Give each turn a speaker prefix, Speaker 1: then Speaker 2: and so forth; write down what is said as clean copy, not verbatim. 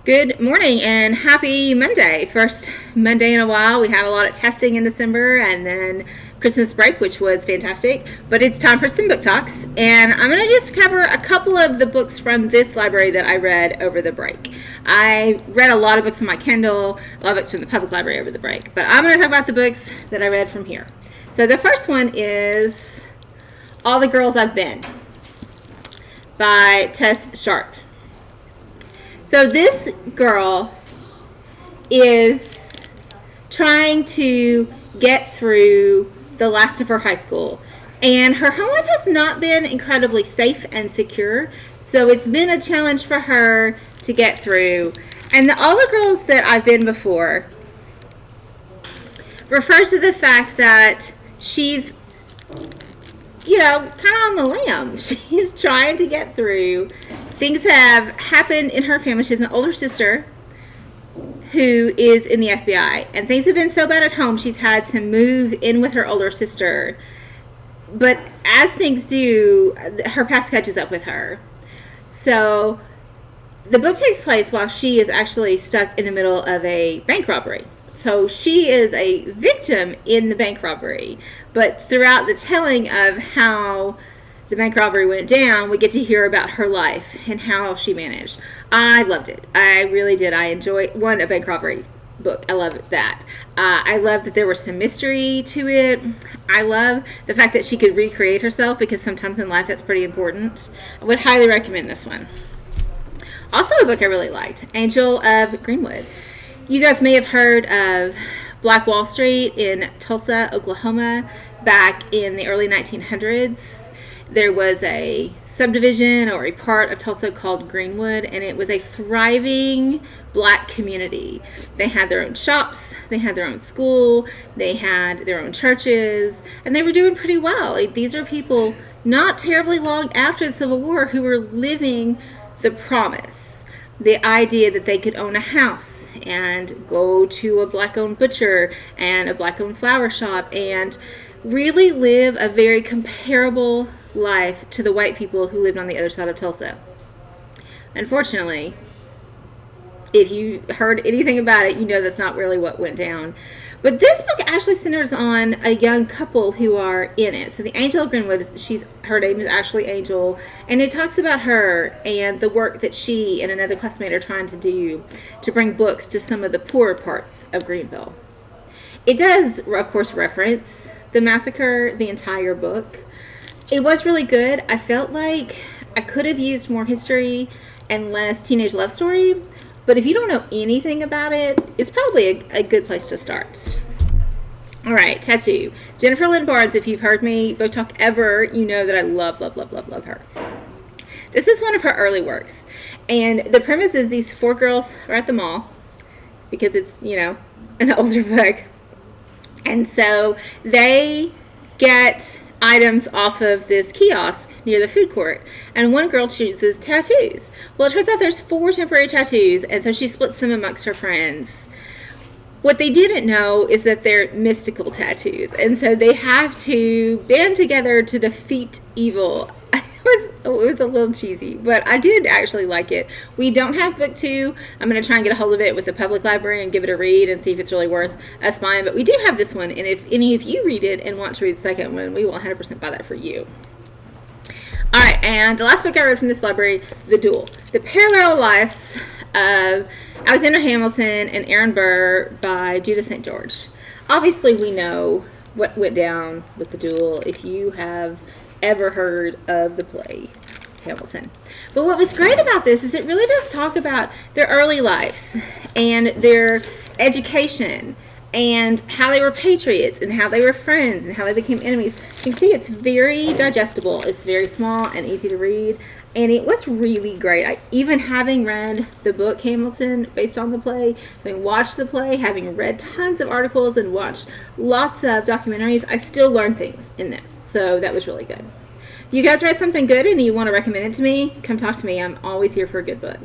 Speaker 1: Good morning and happy Monday. First Monday in a while. We had a lot of testing in December and then Christmas break, which was fantastic. But it's time for some book talks. And I'm going to just cover a couple of the books from this library that I read over the break. I read a lot of books on my Kindle, a lot of books from the public library over the break. But I'm going to talk about the books that I read from here. So the first one is All the Girls Ive Been by Tessa Sharpe. So this girl is trying to get through the last of her high school. And her home life has not been incredibly safe and secure. So it's been a challenge for her to get through. And all the girls that I've been before refers to the fact that she's, kind of on the lam. She's trying to get through. Things have happened in her family. She has an older sister who is in the FBI. And things have been so bad at home, she's had to move in with her older sister. But as things do, her past catches up with her. So the book takes place while she is actually stuck in the middle of a bank robbery. So she is a victim in the bank robbery. But throughout the telling of how the bank robbery went down, we get to hear about her life and how she managed. I loved it. I really did. I enjoyed a bank robbery book. I love that. I love that there was some mystery to it. I love the fact that she could recreate herself, because sometimes in life that's pretty important. I would highly recommend this one. Also a book I really liked, Angel of Greenwood. You guys may have heard of Black Wall Street in Tulsa, Oklahoma, back in the early 1900s. There was a subdivision or a part of Tulsa called Greenwood, and it was a thriving black community. They had their own shops, they had their own school, they had their own churches, and they were doing pretty well. These are people not terribly long after the Civil War who were living the promise. The idea that they could own a house and go to a black-owned butcher and a black-owned flower shop and really live a very comparable life to the white people who lived on the other side of Tulsa. Unfortunately, if you heard anything about it, you know that's not really what went down. But this book actually centers on a young couple who are in it. So the Angel of Greenwood, her name is actually Angel, and it talks about her and the work that she and another classmate are trying to do to bring books to some of the poorer parts of Greenville. It does, of course, reference the massacre, the entire book. It was really good. I felt like I could have used more history and less teenage love story, but if you don't know anything about it, it's probably a good place to start. All right, Tattoo. Jennifer Lynn Barnes, if you've heard me book talk ever, you know that I love her. This is one of her early works, and the premise is these 4 girls are at the mall, because it's, an older book, and so they get items off of this kiosk near the food court, and one girl chooses tattoos. Well, it turns out there's 4 temporary tattoos, and so she splits them amongst her friends. What they didn't know is that they're mystical tattoos, and so they have to band together to defeat evil. It was a little cheesy, but I did actually like it. We don't have book 2. I'm going to try and get a hold of it with the public library and give it a read and see if it's really worth us buying. But we do have this one, and if any of you read it and want to read the second one, we will 100% buy that for you. All right, and the last book I read from this library, The Duel. The Parallel Lives of Alexander Hamilton and Aaron Burr by Judith St. George. Obviously, we know what went down with The Duel if you have ever heard of the play Hamilton. But what was great about this is it really does talk about their early lives and their education and how they were patriots and how they were friends and how they became enemies. You can see it's very digestible. It's very small and easy to read, and it was really great. Even having read the book Hamilton based on the play, having watched the play, having read tons of articles and watched lots of documentaries, I still learned things in this. So that was really good. If you guys read something good and you want to recommend it to me, come talk to me. I'm always here for a good book.